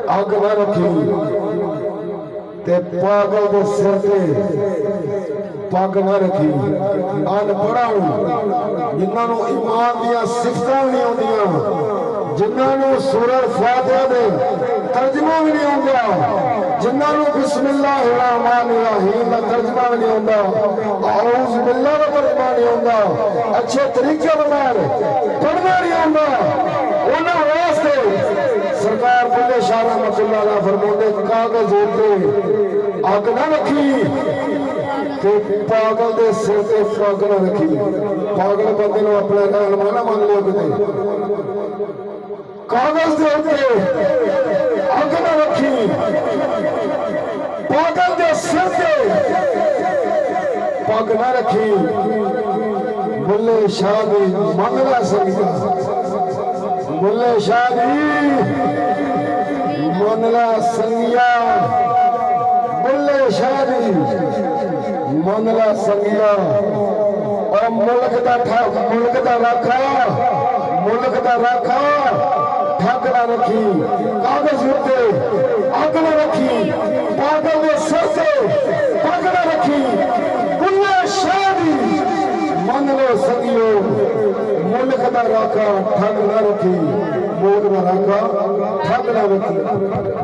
अग न रखी ते पागल दे सिर ते पग न रखी। अनपढ़ा जिन्होंने ईमान दियां सिफतां भी नहीं आउंदियां, जिन्होंने सूरह फातिहा दे तर्जमा भी नहीं आउंदा, जिन्होंने बिस्मिल्लाहिर रहमानिर रहीम का तर्जमा भी नहीं आउंदा, औज़ु बिल्लाह का तर्जमा नहीं आउंदा, अच्छे तरीके नाल पढ़ना नहीं आउंदा, उन्हां वास्ते सरकार बुल्ले शाह रहमतुल्लाह अलैह फरमाते कागज उत्ते अग न रखी ते पागल दे सिर ते पग न रखी। पागल बंदे नूं अपना रहनुमा ना मान लियो किते। कागज दे उत्ते अग न रखी, पागल दे सिर ते पग न रखी। बुल्ले शाह दी मन ला सकिया, बुल्ले शाह दी मन ला संगिया, बुल्ले शाह दी मन ला संगिया। और मुल्क दा राखा, मुल्क दा राखा ठग ना रखी। कागज उत्ते अग न रखी, पागल दे सिर ते पग न रखी। बुल्ले शाह दी मन लो संगियो, मुल्क दा राखा ठग ना रखी, मुल्क दा राखा ठग ना रखी।